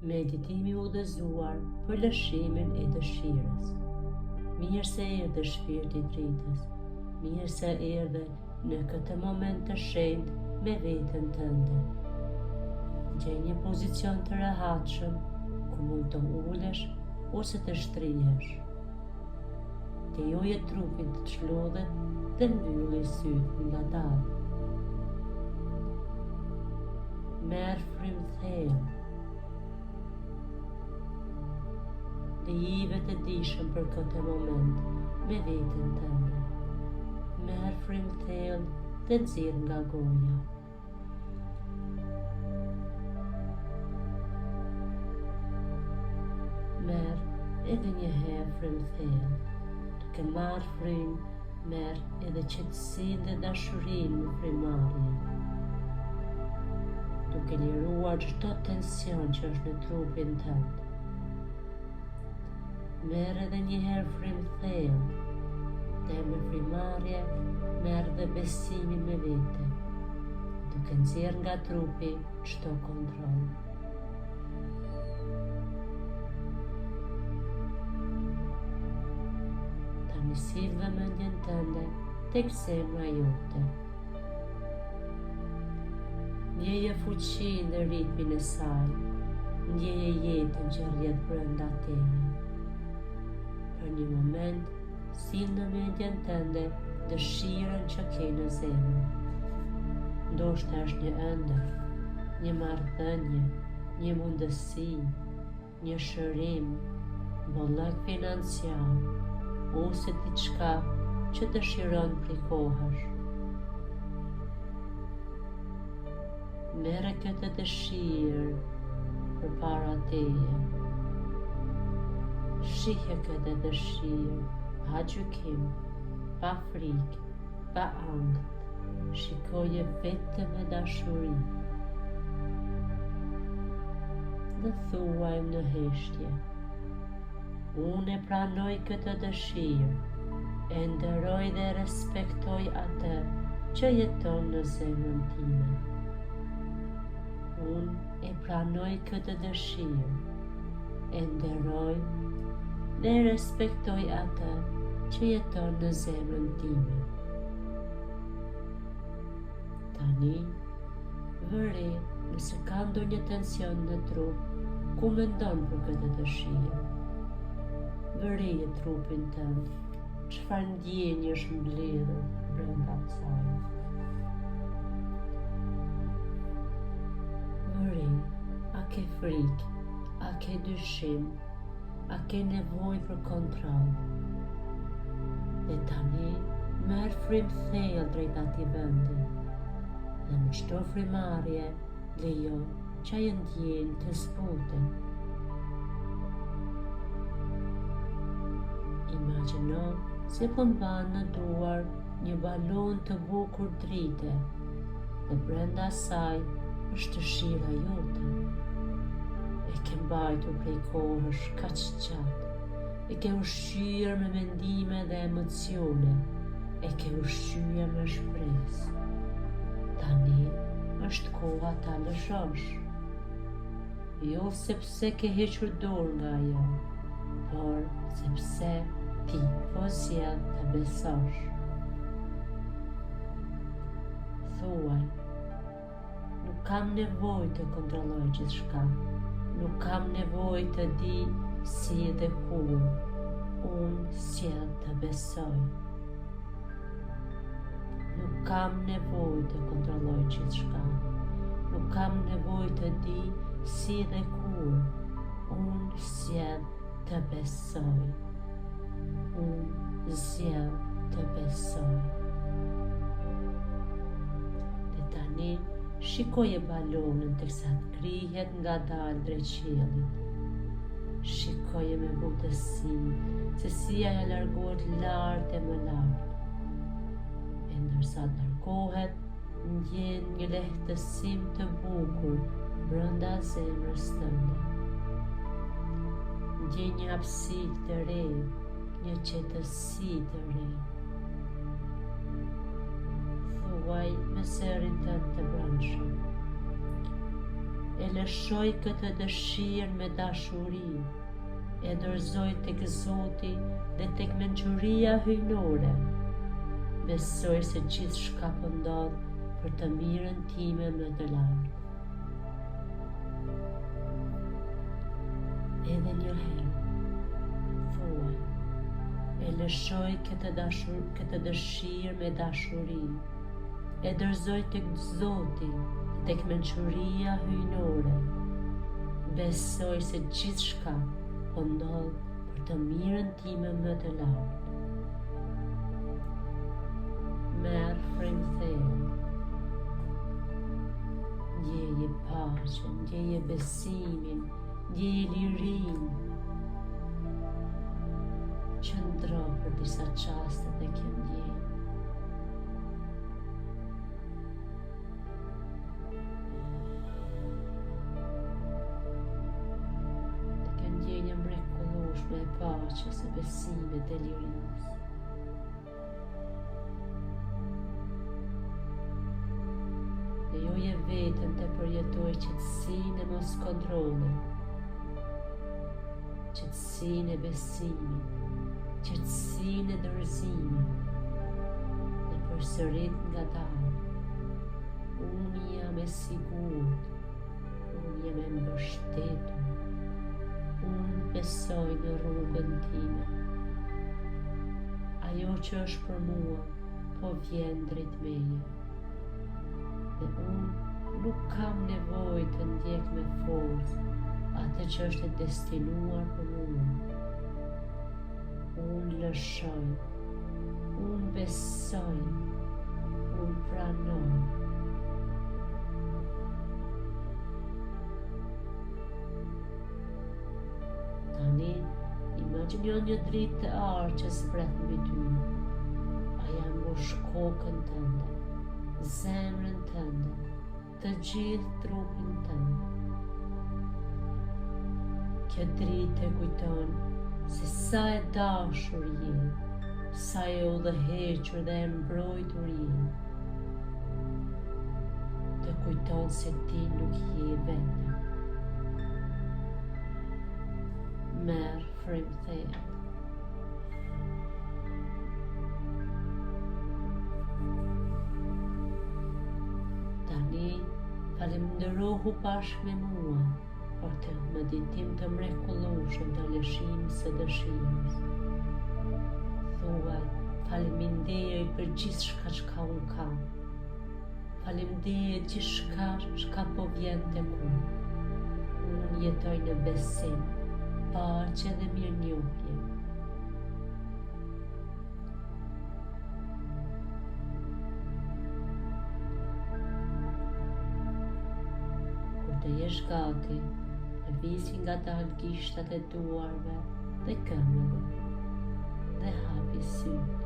Meditimi udhëzuar për lëshimin e dëshirës. Mirë se erdhe shpirti i dritës, mirë se erdhe në këtë moment të shenjtë me veten tënde. Gjej një pozicion të rehatshëm ku mund të ulesh ose të shtrihesh. Lejoje trupin të çlodhet dhe mbylli sytë ngadalë. Merr frymë thellë. Lejive të dishëm për këtë moment me veten tënde. Merr frymë thellë dhe nxirr nga goja. Merr edhe një herë frymë thellë. Duke marrë frymë, merr edhe qetësinë dhe dashurinë në frymarrje. Duke liruar çdo tension që është në trupin tënd. Merr edhe një herë frymë thellë, dhe me frymarrje merr dhe besimin me vete, duke nxjerrë nga trupi çdo kontroll. Tani sill vëmendjen tënde tek zemra jote. Ndjeje fuqinë dhe ritmin e saj, ndjeje jetën që rrjedh brenda teje. Për një moment, sill në mendjen tënde dëshirën që ke në zemër. Ndoshta është një ëndër, një marrëdhënie, një mundësi, një shërim, bollak financiar, ose diçka që dëshiron prej kohësh. Merre këtë dëshirë përpara teje. Shihe këtë dëshirë, pa gjykim, pa frikë, pa angth. Shikoje vetëm me dashuri. Dhe thuaj në heshtje. Unë e pranoj këtë dëshirë, e nderoj dhe respektoj atë që jeton në zemrën time. Unë e pranoj këtë dëshirë, e nderoj dhe respektoj atë që jeton në zemrën time. Tani, vëre nëse ka ndonjë tension në trup, ku mendon për këtë dëshirë. Vëreje trupin tënd, çfarë ndjenjësh mbledhur brenda saj. Vëre, a ke frikë, a ke dyshim, a ke nevojë për kontroll. Dhe tani, merr frymë thellë drejt atij vendi. Dhe në çdo frymarrje, lejo që ajo ndjenjë të zbutet. Imagjino se po mban në duar një balon të bukur drite, dhe brenda saj është shira jote. E ke mbajtur prej kohësh kaq gjatë, e ke ushqyer me mendime dhe emocione, e ke ushqyer me shpresë. Tani është koha ta lëshosh. Jo sepse ke hequr dorë nga ajo, por sepse ti po sjell të besosh. Thuaj, nuk kam nevojë të kontrolloj gjithçka, nuk kam nevojë të di si dhe kur, unë sjell të besoj. Nuk kam nevojë të kontrolloj gjithçka, nuk kam nevojë të di si dhe kur, unë sjell të besoj. Unë sjell të besoj. Dhe tani, shikoje balonën teksa të krihet ngadalë drejt qiellit. Shikoje me butësi se si ajo largohet lart e më lart. E ndërsa largohet, ndjen një lehtësim të bukur brenda zemrës tënde. Ndjen një hapësirë të re, një qetësi të re. Thuaj me serin tënd të brendshëm. e lëshoj këtë dëshirë me dashuri, e dorëzoj tek Zoti dhe tek mençuria hyjnore. Besoj se gjithçka po ndodh për të mirën time më të lartë. Edhe një herë, thuaj, e lëshoj këtë dëshirë me dashuri, e dorëzoj tek Zoti, tek mençuria hyjnore. Besoj se gjithçka po ndodh për të mirën time më të lartë. Merr frym thellë. Ndjeje paqen, ndjeje besimin, ndjeje lirinë. Qëndro për disa çaste të kjo ndjenjë. Të kjo ndjenjë mrekullueshme e paqes, e besimit, e lirisë. Lejoje vetën të përjetoj qetësinë e mos kontrollit, qetësinë e besimit, qetësinë e dorëzimit, dhe përsërit nga dalë. Unë jam e sigurt, unë jam e mbështetur, unë besoj në rrugën time. Ajo që është për mua, po vjen drejt meje. Dhe unë nuk kam nevojë të ndjek me forcë atë që është e destinuar për mua. Unë lëshoj, unë besoj, unë pranoj. Tani, imagjino një dritë të arë që zbret mbi ty. Aja mbush kokën tënde, zemrën tënde, të gjithë trupin tënd. Kjo dritë e kujton se sa e dashur je, sa e udhëhequr dhe e mbrojtur je. Të kujton se ti nuk je vetëm. Merr frym thellë. Tani, falenderohu bashkë me mua për të meditim të mrekullueshëm të lëshimit së dëshirës. Thuaj, faleminderit për gjithçka që unë kam. Faleminderit gjithçka që po vjen tek unë. Unë jetoj në besim, paqe dhe mirënjohje. Të jesh gati, lëvizë nga dalë gishtat e duarve dhe këmbëve dhe hapi sytë.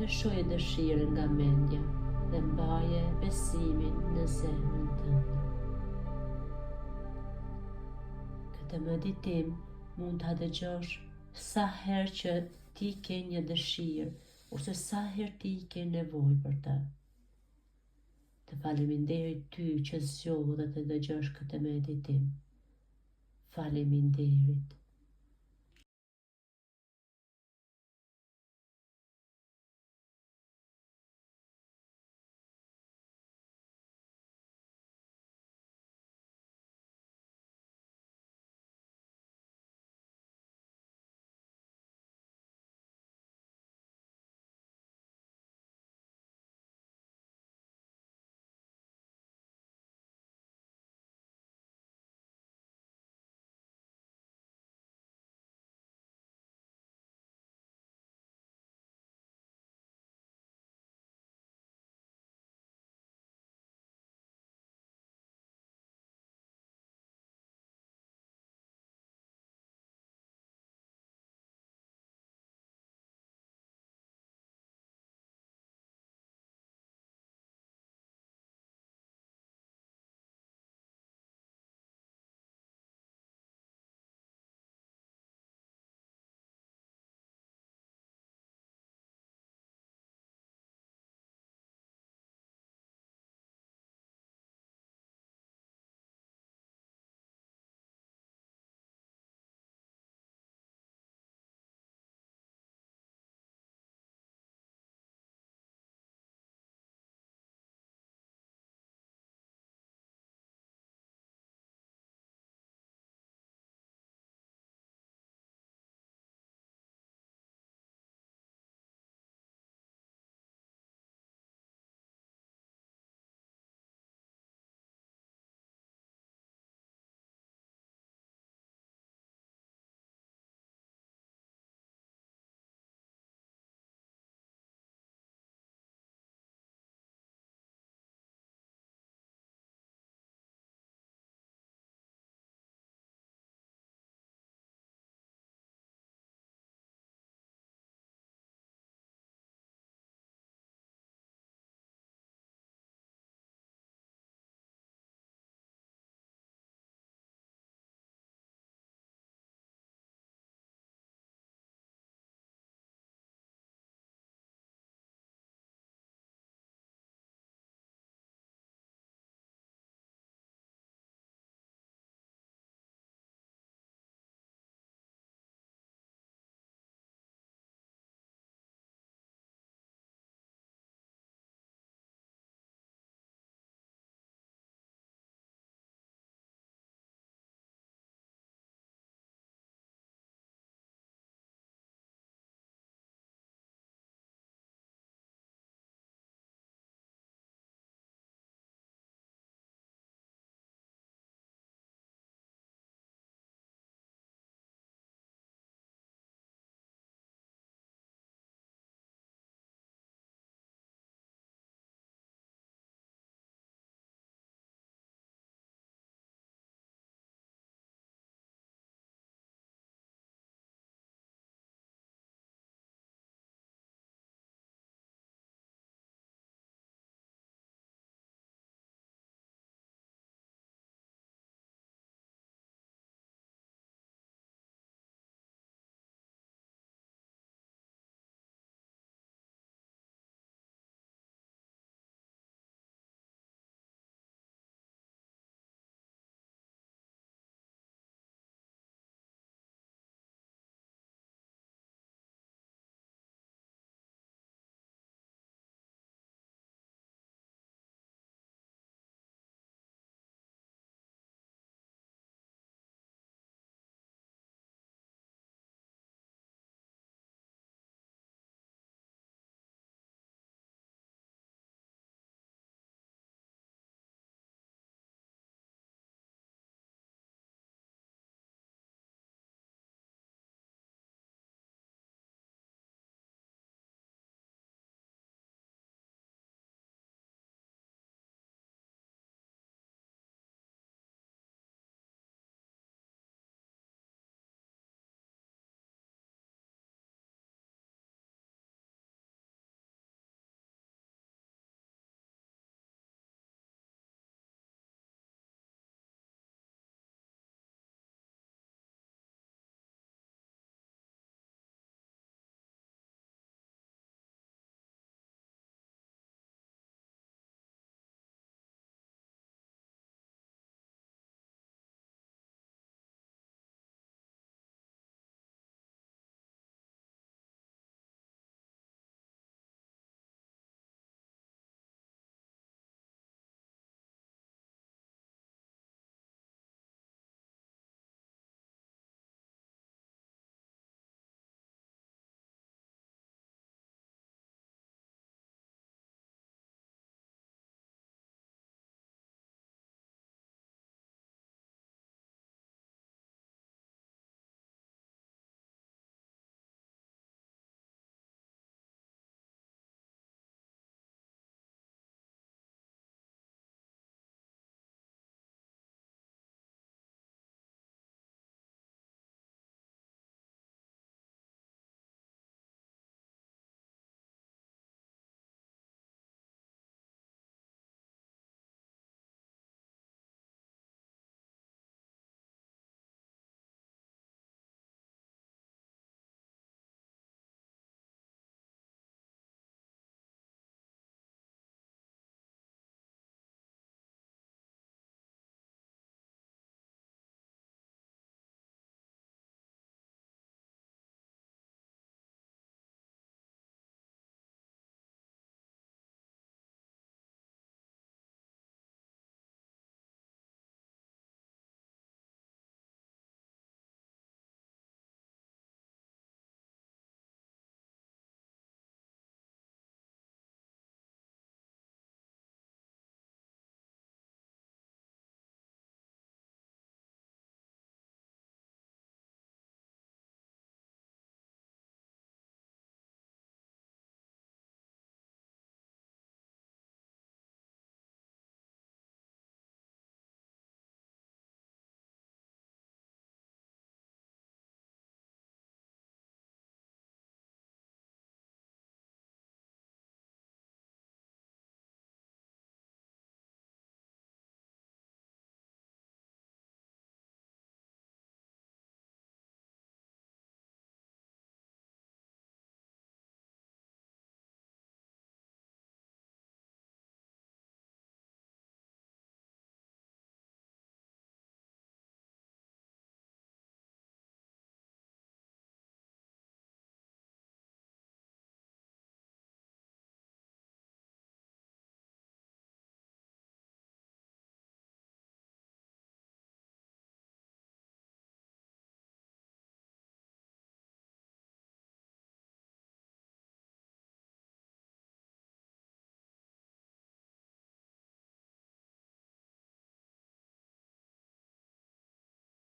Lëshoje dëshirën nga mendja dhe mbaje besimin në zemrën tënde. Këtë meditim mund ta dëgjosh sa herë që ti ke një dëshirë ose sa herë ti ke nevojë për të. Të faleminderit ty që zgjodhe të dëgjosh këtë meditim. Faleminderit.